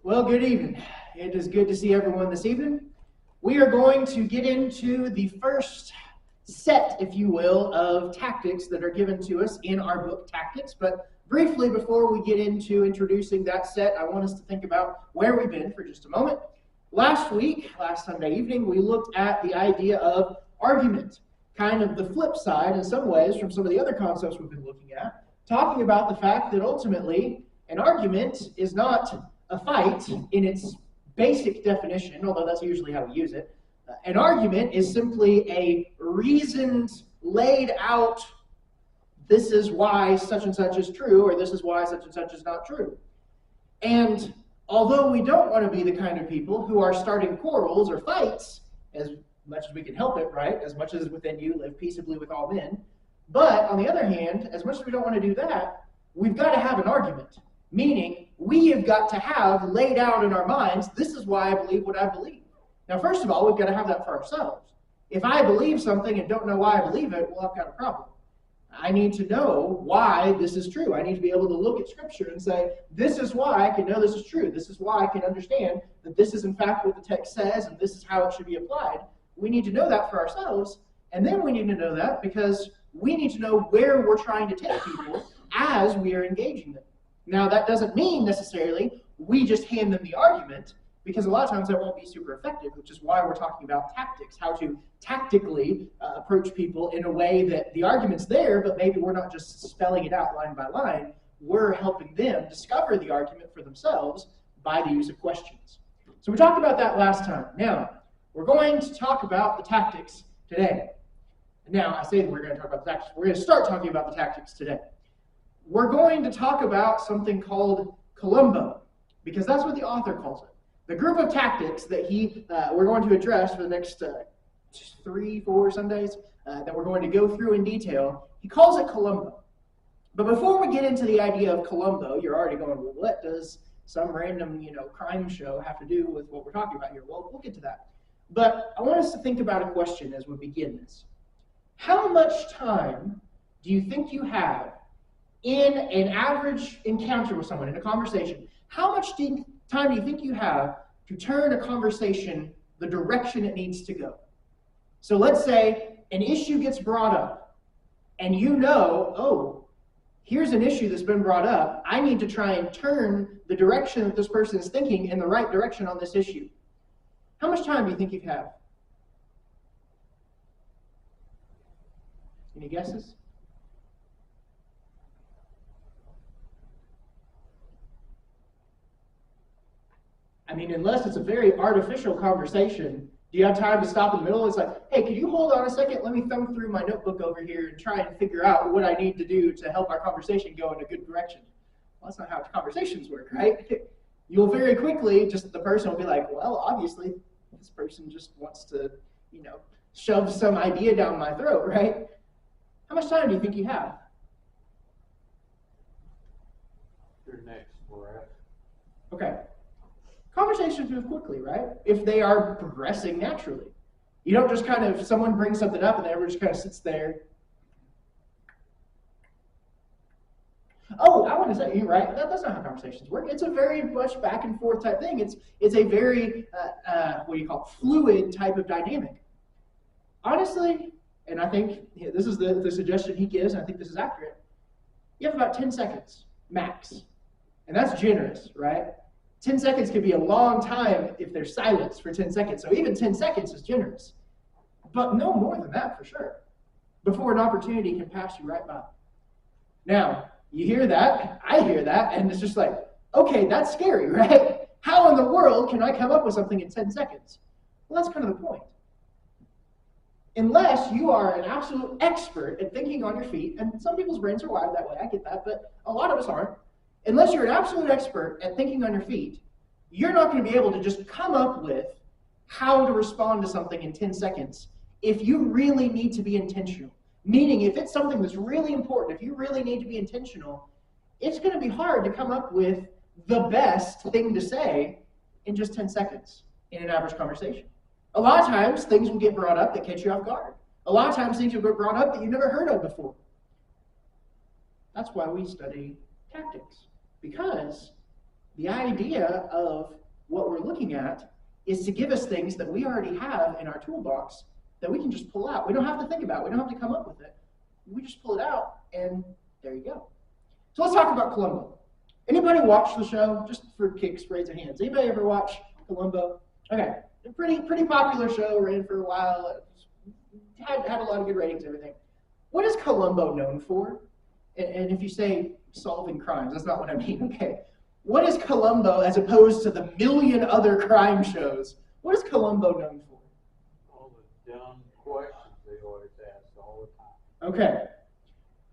Well, good evening. It is good to see everyone this evening. We are going to get into the first set, if you will, of tactics that are given to us in our book, Tactics. But briefly, before we get into introducing that set, I want us to think about where we've been for just a moment. Last Sunday evening, we looked at the idea of argument, kind of the flip side in some ways from some of the other concepts we've been looking at, talking about the fact that ultimately an argument is not a fight in its basic definition, although that's usually how we use it. An argument is simply a reasoned, laid out, this is why such and such is true, or this is why such and such is not true. And although we don't want to be the kind of people who are starting quarrels or fights, as much as we can help it, right? As much as within you, live peaceably with all men. But on the other hand, as much as we don't want to do that, we've got to have an argument. Meaning, we have got to have laid out in our minds, this is why I believe what I believe. Now, first of all, we've got to have that for ourselves. If I believe something and don't know why I believe it, well, I've got a problem. I need to know why this is true. I need to be able to look at Scripture and say, this is why I can know this is true. This is why I can understand that this is in fact what the text says and this is how it should be applied. We need to know that for ourselves, and then we need to know that because we need to know where we're trying to take people as we are engaging them. Now, that doesn't mean necessarily we just hand them the argument, because a lot of times that won't be super effective, which is why we're talking about tactics, how to tactically approach people in a way that the argument's there, but maybe we're not just spelling it out line by line. We're helping them discover the argument for themselves by the use of questions. So we talked about that last time. Now, we're going to talk about the tactics today. Now, I say that we're going to talk about the tactics. We're going to start talking about the tactics today. We're going to talk about something called Columbo, because that's what the author calls it. The group of tactics that we're going to address for the next 3-4 Sundays that we're going to go through in detail, he calls it Columbo. But before we get into the idea of Columbo, you're already going, well, what does some random crime show have to do with what we're talking about here? Well, we'll get to that. But I want us to think about a question as we begin this. How much time do you think you have in an average encounter with someone, in a conversation? How much time do you think you have to turn a conversation the direction it needs to go? So let's say an issue gets brought up, and oh, here's an issue that's been brought up. I need to try and turn the direction that this person is thinking in the right direction on this issue. How much time do you think you have? Any guesses? I mean, unless it's a very artificial conversation, do you have time to stop in the middle? It's like, hey, could you hold on a second? Let me thumb through my notebook over here and try and figure out what I need to do to help our conversation go in a good direction. Well, that's not how conversations work, right? You'll very quickly, the person will be like, well, obviously, this person just wants to, shove some idea down my throat, right? How much time do you think you have? Your next breath. Okay. Conversations move quickly, right? If they are progressing naturally. You don't just someone brings something up and then everyone just kind of sits there. Oh, I want to say, you're right. That's not how conversations work. It's a very much back and forth type thing. It's a very, fluid type of dynamic. Honestly, and I think this is the suggestion he gives, and I think this is accurate. You have about 10 seconds, max. And that's generous, right? 10 seconds could be a long time if there's silence for 10 seconds. So even 10 seconds is generous. But no more than that for sure, before an opportunity can pass you right by. Now, you hear that, I hear that, and it's just like, okay, that's scary, right? How in the world can I come up with something in 10 seconds? Well, that's kind of the point. Unless you are an absolute expert at thinking on your feet, and some people's brains are wired that way, I get that, but a lot of us aren't. Unless you're an absolute expert at thinking on your feet, you're not going to be able to just come up with how to respond to something in 10 seconds if you really need to be intentional. Meaning, if it's something that's really important, if you really need to be intentional, it's going to be hard to come up with the best thing to say in just 10 seconds in an average conversation. A lot of times, things will get brought up that catch you off guard. A lot of times, things will get brought up that you've never heard of before. That's why we study tactics. Because The idea of what we're looking at is to give us things that we already have in our toolbox that we can just pull out. We don't have to think about it. We don't have to come up with it. We just pull it out, and there you go. So let's talk about Columbo. Anybody watch the show? Just for kicks, raise your hands. Anybody ever watch Columbo? Okay, a pretty popular show, ran for a while, had a lot of good ratings and everything. What is Columbo known for? And if you say solving crimes, that's not what I mean, okay? What is Columbo, as opposed to the million other crime shows, what is Columbo known for? All the dumb questions they always ask all the time. Okay.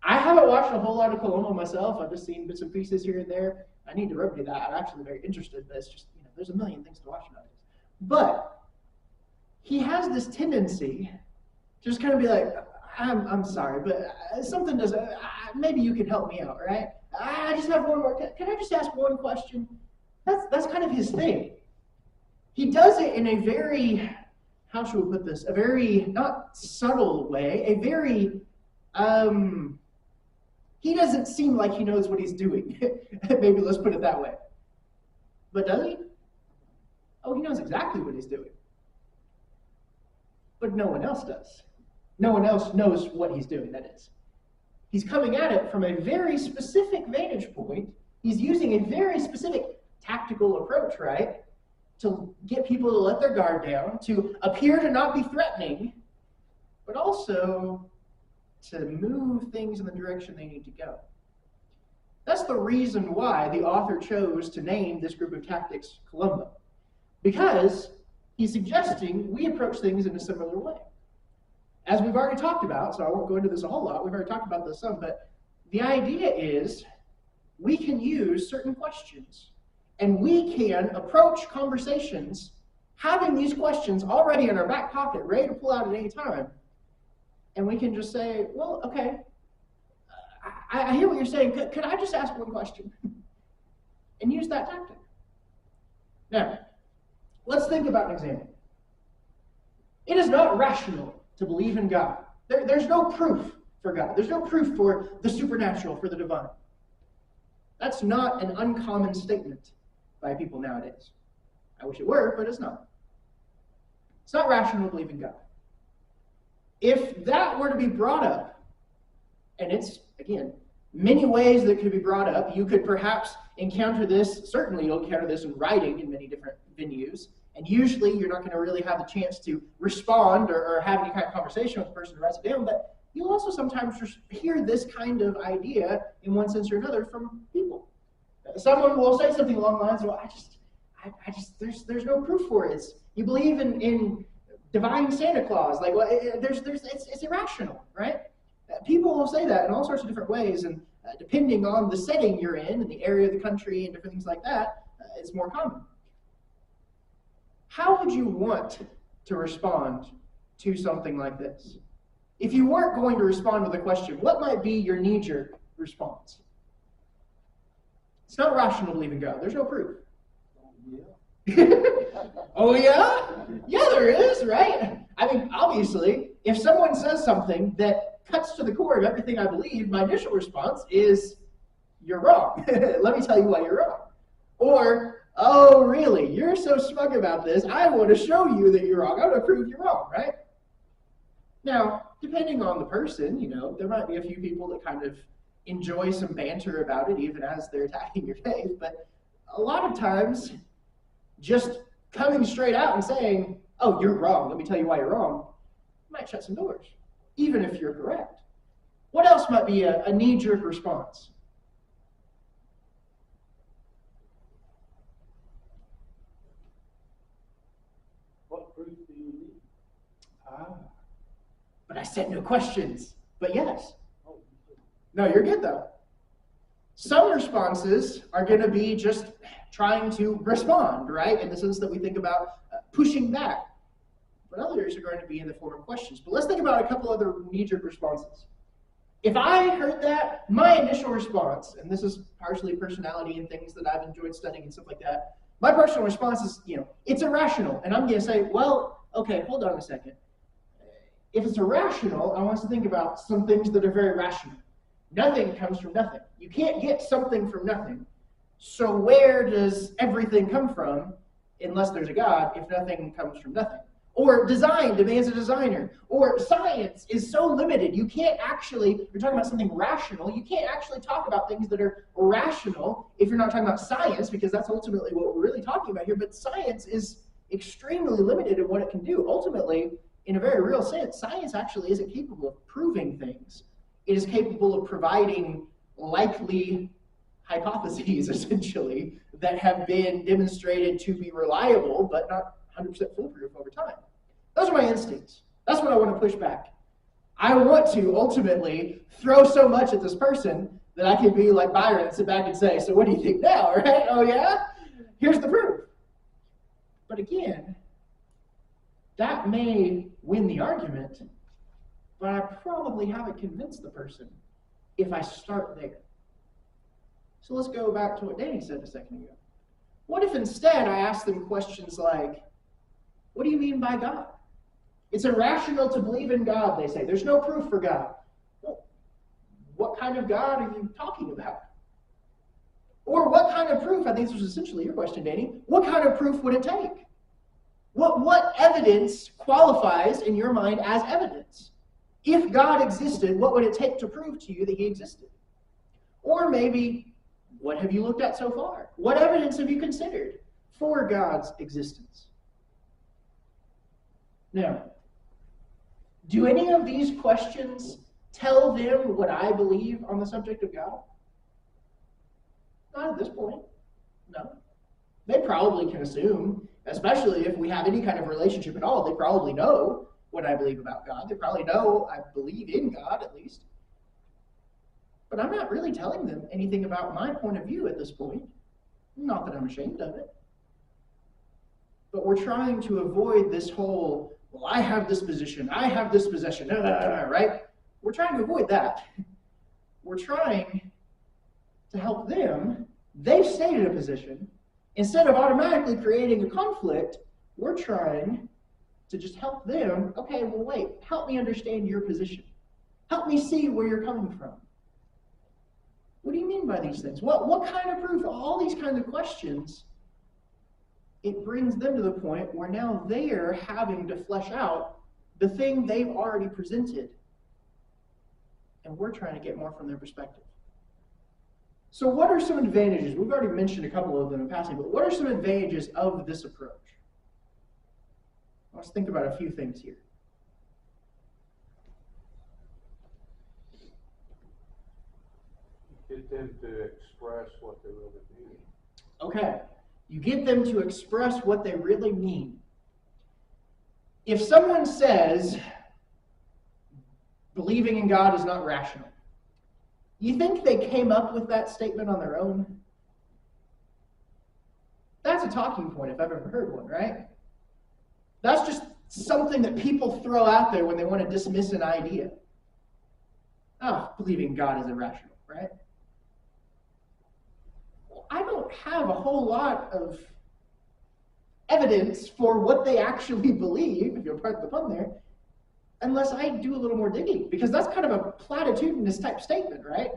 I haven't watched a whole lot of Columbo myself. I've just seen bits and pieces here and there. I need to remedy that. I'm actually very interested, but it's just, there's a million things to watch nowadays. But he has this tendency to just kind of be like, I'm sorry, but something doesn't, maybe you can help me out, right? I just have one more, can I just ask one question? That's kind of his thing. He does it in a very, how should we put this, a very, not subtle way, a very, he doesn't seem like he knows what he's doing. Maybe let's put it that way. But does he? Oh, he knows exactly what he's doing. But no one else does. No one else knows what he's doing, that is. He's coming at it from a very specific vantage point. He's using a very specific tactical approach, right? To get people to let their guard down, to appear to not be threatening, but also to move things in the direction they need to go. That's the reason why the author chose to name this group of tactics Columbo. Because he's suggesting we approach things in a similar way. As we've already talked about, so I won't go into this a whole lot, we've already talked about this some, but the idea is we can use certain questions and we can approach conversations having these questions already in our back pocket, ready to pull out at any time. And we can just say, well, okay, I hear what you're saying. Could I just ask one question? And use that tactic. Now, let's think about an example. It is not rational to believe in God. There's no proof for God. There's no proof for the supernatural, for the divine. That's not an uncommon statement by people nowadays. I wish it were, but it's not. It's not rational to believe in God. If that were to be brought up, and it's, again, many ways that could be brought up, you could perhaps encounter this, certainly you'll encounter this in writing in many different venues, and usually you're not going to really have the chance to respond or have any kind of conversation with the person who writes it down, but you'll also sometimes just hear this kind of idea in one sense or another from people. Someone will say something along the lines of, well, there's no proof for it. You believe in divine Santa Claus, like, well, it's irrational, right? People will say that in all sorts of different ways, and depending on the setting you're in and the area of the country and different things like that, it's more common. How would you want to respond to something like this? If you weren't going to respond with a question, what might be your knee-jerk response? It's not rational to believe in God. There's no proof. Oh, yeah? Yeah, there is, right? I mean, obviously, if someone says something that cuts to the core of everything I believe, my initial response is, you're wrong. Let me tell you why you're wrong. Or, oh, really? You're so smug about this. I want to show you that you're wrong. I want to prove you're wrong, right? Now, depending on the person, there might be a few people that kind of enjoy some banter about it, even as they're attacking your faith. But a lot of times, just coming straight out and saying, oh, you're wrong, let me tell you why you're wrong, might shut some doors, even if you're correct. What else might be a knee-jerk response? What proof do you need? But I said no questions. But yes. Oh, No, you're good though. Some responses are going to be just trying to respond, right? In the sense that we think about pushing back. But others are going to be in the form of questions. But let's think about a couple other knee-jerk responses. If I heard that, my initial response, and this is partially personality and things that I've enjoyed studying and stuff like that, my personal response is, it's irrational. And I'm going to say, well, okay, hold on a second. If it's irrational, I want us to think about some things that are very rational. Nothing comes from nothing. You can't get something from nothing. So where does everything come from unless there's a God if nothing comes from nothing? Or design demands a designer. Or science is so limited, you can't actually, you're talking about something rational, you can't actually talk about things that are rational if you're not talking about science, because that's ultimately what we're really talking about here. But science is extremely limited in what it can do. Ultimately, in a very real sense, science actually isn't capable of proving things. It is capable of providing likely hypotheses, essentially, that have been demonstrated to be reliable, but not 100% foolproof over time. Those are my instincts. That's what I want to push back. I want to ultimately throw so much at this person that I can be like Byron and sit back and say, so what do you think now, right? Oh yeah? Here's the proof. But again, that may win the argument, but I probably haven't convinced the person if I start there. So let's go back to what Danny said a second ago. What if instead I ask them questions like, what do you mean by God? It's irrational to believe in God, they say. There's no proof for God. Well, what kind of God are you talking about? Or what kind of proof, I think this was essentially your question, Danny, what kind of proof would it take? What evidence qualifies in your mind as evidence? If God existed, what would it take to prove to you that he existed? Or maybe, what have you looked at so far? What evidence have you considered for God's existence? Now, do any of these questions tell them what I believe on the subject of God? Not at this point, no. They probably can assume, especially if we have any kind of relationship at all, they probably know what I believe about God. They probably know I believe in God, at least. But I'm not really telling them anything about my point of view at this point. Not that I'm ashamed of it. But we're trying to avoid this whole, well, I have this position, I have this possession, right? We're trying to avoid that. We're trying to help them. They've stated a position. Instead of automatically creating a conflict, we're trying to just help them. Okay, well, wait, help me understand your position. Help me see where you're coming from. What do you mean by these things? What kind of proof? All these kinds of questions, it brings them to the point where now they're having to flesh out the thing they've already presented. And we're trying to get more from their perspective. So what are some advantages? We've already mentioned a couple of them in passing, but what are some advantages of this approach? Let's think about a few things here. Get them to express what they really mean. Okay, you get them to express what they really mean. If someone says believing in God is not rational, you think they came up with that statement on their own? That's a talking point if I've ever heard one, right? That's just something that people throw out there when they want to dismiss an idea. Oh, believing God is irrational, right? Well, I don't have a whole lot of evidence for what they actually believe, if you'll pardon the pun there, unless I do a little more digging, because that's kind of a platitudinous type statement, right?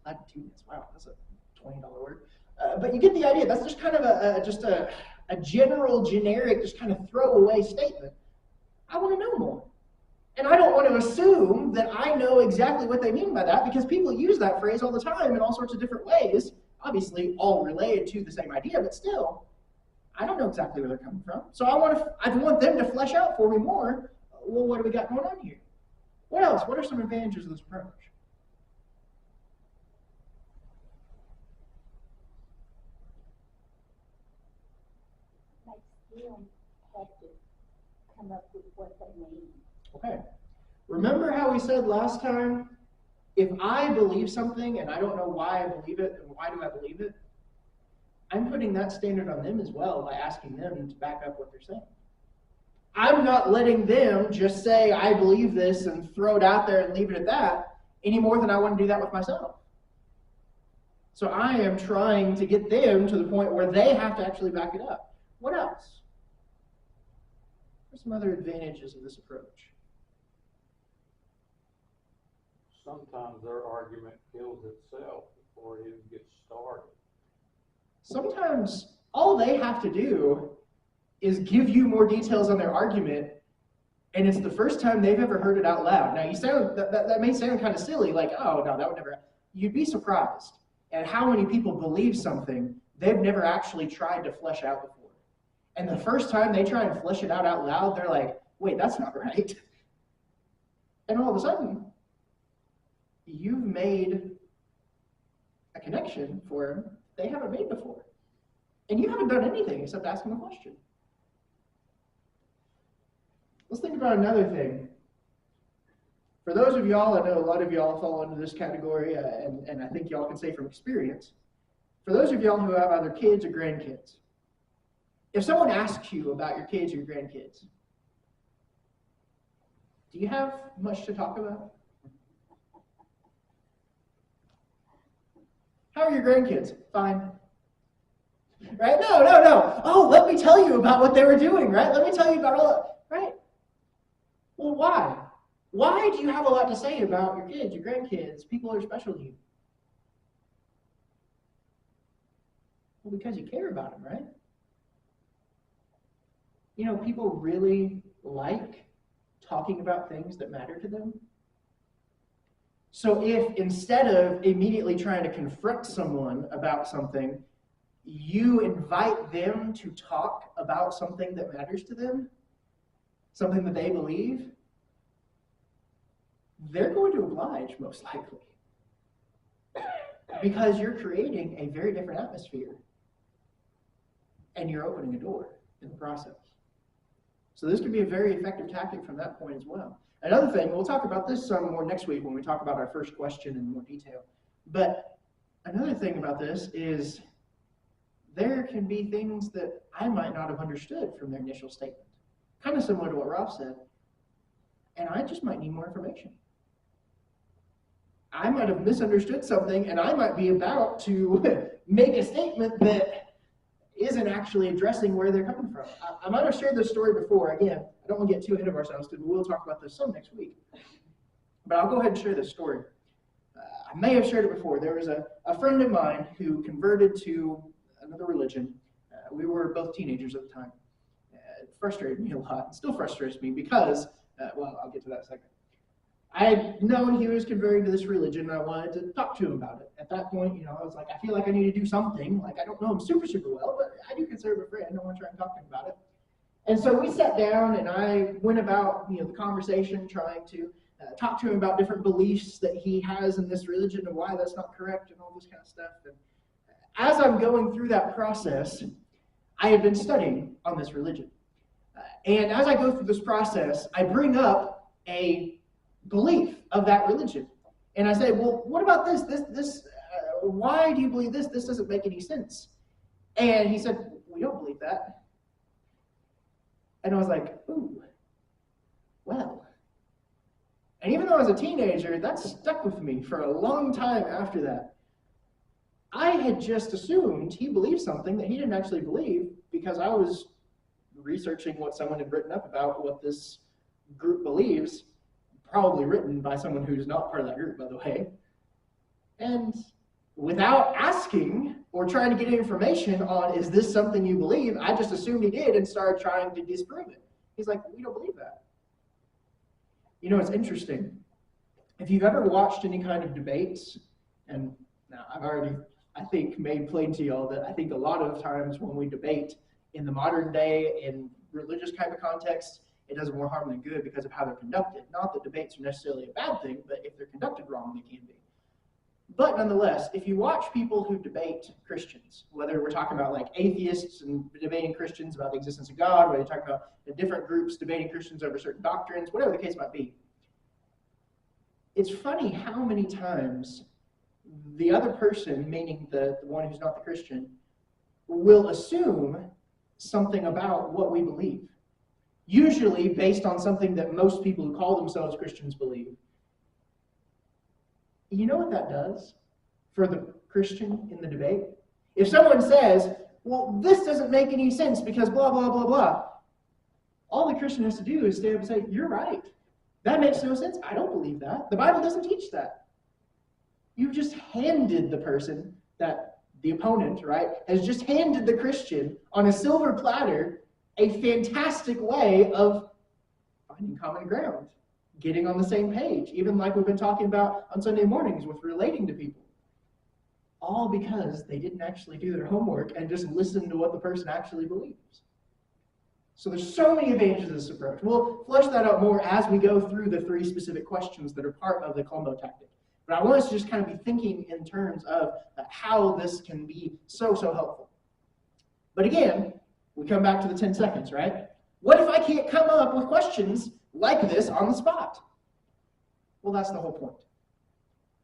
Platitudinous, wow, that's a $20 word. But you get the idea. That's just kind of a general, generic, just kind of throwaway statement. I want to know more. And I don't want to assume that I know exactly what they mean by that, because people use that phrase all the time in all sorts of different ways, obviously all related to the same idea, but still, I don't know exactly where they're coming from. So I want them to flesh out for me more, well, what do we got going on here? What else? What are some advantages of this approach? They still have to come up with what they mean. Okay. Remember how we said last time, if I believe something and I don't know why I believe it, and why do I believe it, I'm putting that standard on them as well by asking them to back up what they're saying. I'm not letting them just say, I believe this, and throw it out there and leave it at that, any more than I want to do that with myself. So I am trying to get them to the point where they have to actually back it up. What else? What are some other advantages of this approach? Sometimes their argument kills itself before it even gets started. sometimes all they have to do is give you more details on their argument, and it's the first time they've ever heard it out loud. Now, that may sound kind of silly, like, oh, no, that would never. You'd be surprised at how many people believe something they've never actually tried to flesh out before. And the first time they try and flesh it out loud, they're like, wait, that's not right. And all of a sudden, you've made a connection for them they haven't made before. And you haven't done anything except ask them a question. Let's think about another thing. For those of y'all, I know a lot of y'all fall into this category, and I think y'all can say from experience. For those of y'all who have either kids or grandkids, if someone asks you about your kids or your grandkids, do you have much to talk about? How are your grandkids? Fine. Right? No. Oh, let me tell you about what they were doing, right? Let me tell you about all that, right? Well, why? Why do you have a lot to say about your kids, your grandkids, people who are special to you? Well, because you care about them, right? You know, people really like talking about things that matter to them. So if instead of immediately trying to confront someone about something, you invite them to talk about something that matters to them, something that they believe, they're going to oblige, most likely. Because you're creating a very different atmosphere. And you're opening a door in the process. So this can be a very effective tactic from that point as well. Another thing, we'll talk about this some more next week when we talk about our first question in more detail. But another thing about this is there can be things that I might not have understood from their initial statement. Kind of similar to what Ralph said. And I just might need more information. I might have misunderstood something, and I might be about to make a statement that isn't actually addressing where they're coming from. I might have shared this story before. Again, I don't want to get too ahead of ourselves because we will talk about this some next week. But I'll go ahead and share this story. I may have shared it before. There was a friend of mine who converted to another religion. We were both teenagers at the time. It frustrated me a lot. It still frustrates me because, well, I'll get to that in a second. I had known he was converting to this religion, and I wanted to talk to him about it. At that point, you know, I was like, I feel like I need to do something. Like, I don't know him super well, but I do consider him a friend. I want to try and talk to him about it. And so we sat down, and I went about, you know, the conversation, trying to talk to him about different beliefs that he has in this religion and why that's not correct and all this kind of stuff. And as I'm going through that process, I had been studying on this religion. And as I go through this process, I bring up a belief of that religion. And I say, well, what about this? Why do you believe this? This doesn't make any sense. And he said, we don't believe that. And I was like, ooh, well. And even though I was a teenager, that stuck with me for a long time after that. I had just assumed he believed something that he didn't actually believe because I was researching what someone had written up about what this group believes, probably written by someone who's not part of that group, by the way. And without asking or trying to get information on, is this something you believe, I just assumed he did and started trying to disprove it. He's like, we don't believe that. You know, it's interesting. If you've ever watched any kind of debates, and now I've already, I think, made plain to y'all that I think a lot of times when we debate in the modern day in religious kind of context, it does more harm than good because of how they're conducted. Not that debates are necessarily a bad thing, but if they're conducted wrong, they can be. But nonetheless, if you watch people who debate Christians, whether we're talking about like atheists and debating Christians about the existence of God, whether you're talking about the different groups debating Christians over certain doctrines, whatever the case might be, it's funny how many times the other person, meaning the one who's not the Christian, will assume something about what we believe. Usually based on something that most people who call themselves Christians believe. You know what that does for the Christian in the debate? If someone says, well, this doesn't make any sense because blah, blah, blah, blah, all the Christian has to do is stand up and say, you're right. That makes no sense. I don't believe that. The Bible doesn't teach that. You've just handed the person that the opponent, right, has just handed the Christian on a silver platter a fantastic way of finding common ground, getting on the same page, even like we've been talking about on Sunday mornings with relating to people. All because they didn't actually do their homework and just listen to what the person actually believes. So there's so many advantages to this approach. We'll flesh that out more as we go through the 3 specific questions that are part of the Columbo tactic. But I want us to just kind of be thinking in terms of how this can be so helpful. But again, we come back to the 10 seconds, right? What if I can't come up with questions like this on the spot? Well, that's the whole point.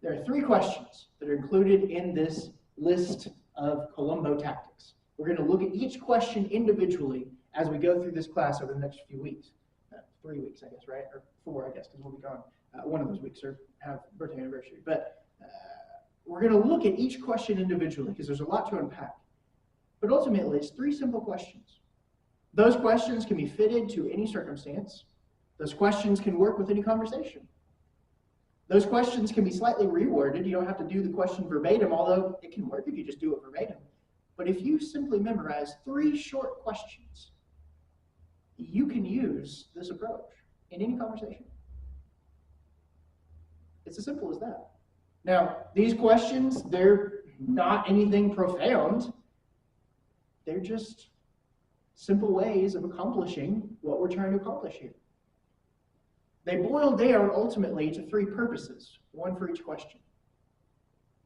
There are 3 questions that are included in this list of Columbo tactics. We're going to look at each question individually as we go through this class over the next few weeks. 3 weeks, I guess, right? Or 4, I guess, because we'll be gone one of those weeks or have birthday anniversary. But we're going to look at each question individually because there's a lot to unpack. But ultimately, it's 3 simple questions. Those questions can be fitted to any circumstance. Those questions can work with any conversation. Those questions can be slightly reworded. You don't have to do the question verbatim, although it can work if you just do it verbatim. But if you simply memorize 3 short questions, you can use this approach in any conversation. It's as simple as that. Now, these questions, they're not anything profound. They're just simple ways of accomplishing what we're trying to accomplish here. They boil down ultimately to 3 purposes, 1 for each question.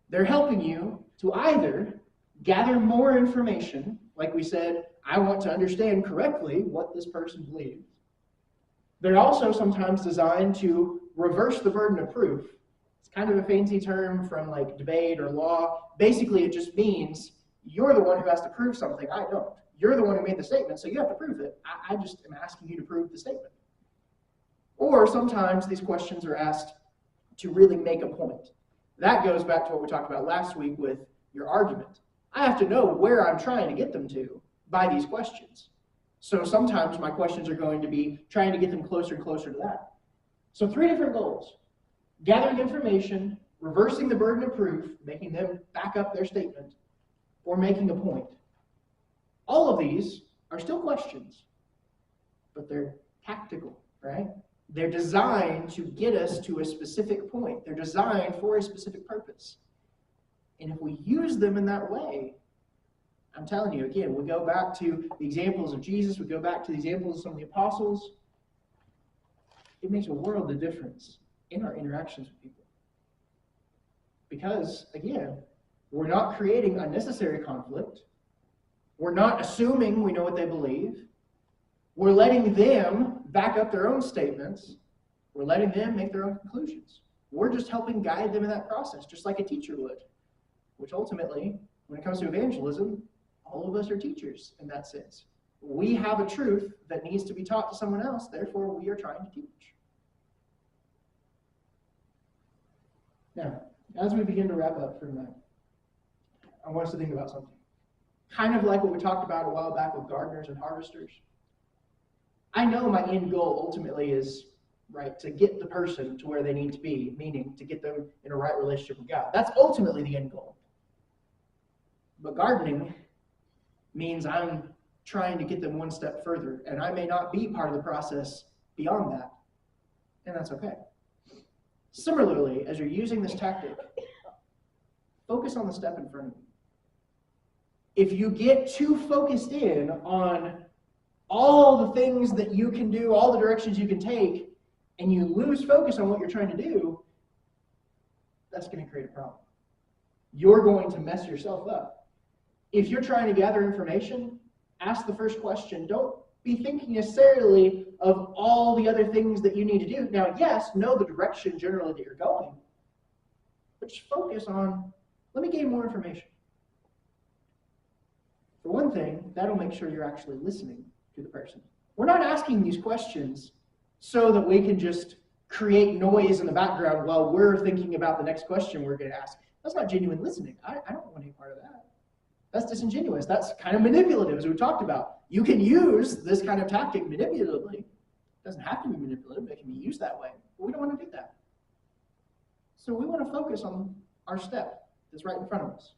They're helping you to either gather more information, like we said, I want to understand correctly what this person believes. They're also sometimes designed to reverse the burden of proof. It's kind of a fancy term from like debate or law. Basically, it just means you're the one who has to prove something, I don't. You're the one who made the statement, so you have to prove it. I just am asking you to prove the statement. Or sometimes these questions are asked to really make a point. That goes back to what we talked about last week with your argument. I have to know where I'm trying to get them to by these questions. So sometimes my questions are going to be trying to get them closer and closer to that. So 3 different goals: gathering information, reversing the burden of proof, making them back up their statement, or making a point. All of these are still questions, but they're tactical, right? They're designed to get us to a specific point. They're designed for a specific purpose. And if we use them in that way, I'm telling you, again, we go back to the examples of Jesus, we go back to the examples of some of the apostles, it makes a world of difference in our interactions with people. Because, again, we're not creating unnecessary conflict. We're not assuming we know what they believe. We're letting them back up their own statements. We're letting them make their own conclusions. We're just helping guide them in that process, just like a teacher would, which ultimately, when it comes to evangelism, all of us are teachers in that sense. We have a truth that needs to be taught to someone else, therefore we are trying to teach. Now, as we begin to wrap up for tonight, I want us to think about something. Kind of like what we talked about a while back with gardeners and harvesters. I know my end goal ultimately is, right, to get the person to where they need to be, meaning to get them in a right relationship with God. That's ultimately the end goal. But gardening means I'm trying to get them one step further, and I may not be part of the process beyond that, and that's okay. Similarly, as you're using this tactic, focus on the step in front of you. If you get too focused in on all the things that you can do, all the directions you can take, and you lose focus on what you're trying to do, that's going to create a problem. You're going to mess yourself up. If you're trying to gather information, ask the first question. Don't be thinking necessarily of all the other things that you need to do. Now, yes, know the direction generally that you're going, but just focus on, let me gain more information. For one thing, that'll make sure you're actually listening to the person. We're not asking these questions so that we can just create noise in the background while we're thinking about the next question we're going to ask. That's not genuine listening. I don't want any part of that. That's disingenuous. That's kind of manipulative, as we talked about. You can use this kind of tactic manipulatively. It doesn't have to be manipulative. It can be used that way. But we don't want to do that. So we want to focus on our step that's right in front of us.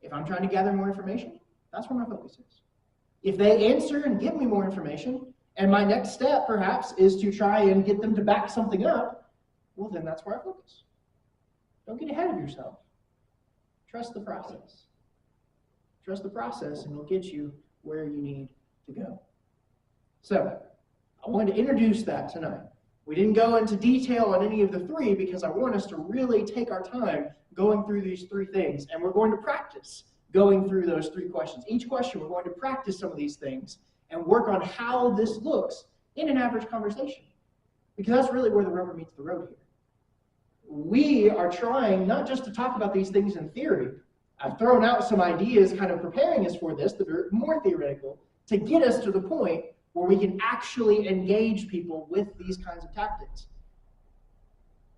If I'm trying to gather more information, that's where my focus is. If they answer and give me more information, and my next step perhaps is to try and get them to back something up, well, then that's where I focus. Don't get ahead of yourself. Trust the process. Trust the process, and it'll get you where you need to go. So, I wanted to introduce that tonight. We didn't go into detail on any of the three because I want us to really take our time going through these three things, and we're going to practice going through those three questions. Each question, we're going to practice some of these things and work on how this looks in an average conversation, because that's really where the rubber meets the road here. We are trying not just to talk about these things in theory. I've thrown out some ideas kind of preparing us for this that are more theoretical to get us to the point where we can actually engage people with these kinds of tactics.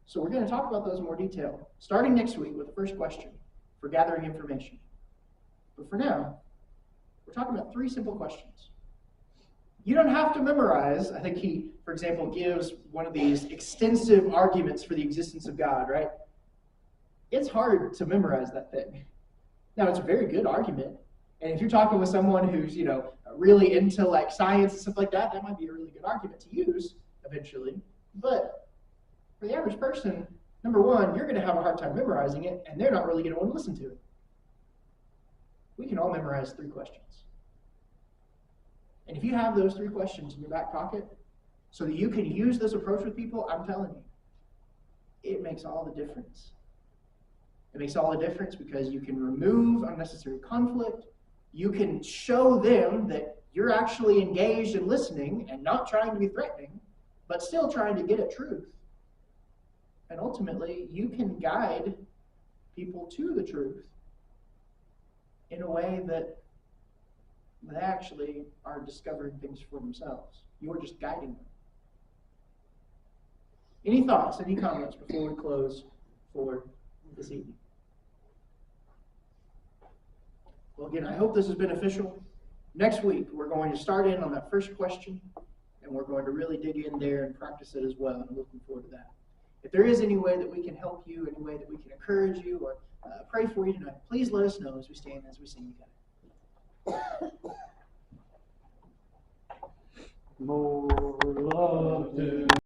So we're going to talk about those in more detail, starting next week with the first question for gathering information. But for now, we're talking about three simple questions. You don't have to memorize. I think he, for example, gives one of these extensive arguments for the existence of God, right? It's hard to memorize that thing. Now, it's a very good argument. And if you're talking with someone who's, really into like science and stuff like that, that might be a really good argument to use eventually. But for the average person, number one, you're going to have a hard time memorizing it, and they're not really going to want to listen to it. We can all memorize three questions. And if you have those three questions in your back pocket so that you can use this approach with people, I'm telling you, it makes all the difference. It makes all the difference because you can remove unnecessary conflict. You can show them that you're actually engaged in listening and not trying to be threatening, but still trying to get at truth. And ultimately, you can guide people to the truth in a way that they actually are discovering things for themselves. You're just guiding them. Any thoughts, any comments before we close for this evening? Well, again, I hope this is beneficial. Next week, we're going to start in on that first question, and we're going to really dig in there and practice it as well. And I'm looking forward to that. If there is any way that we can help you, any way that we can encourage you or pray for you tonight, please let us know as we stand, as we sing together. More love to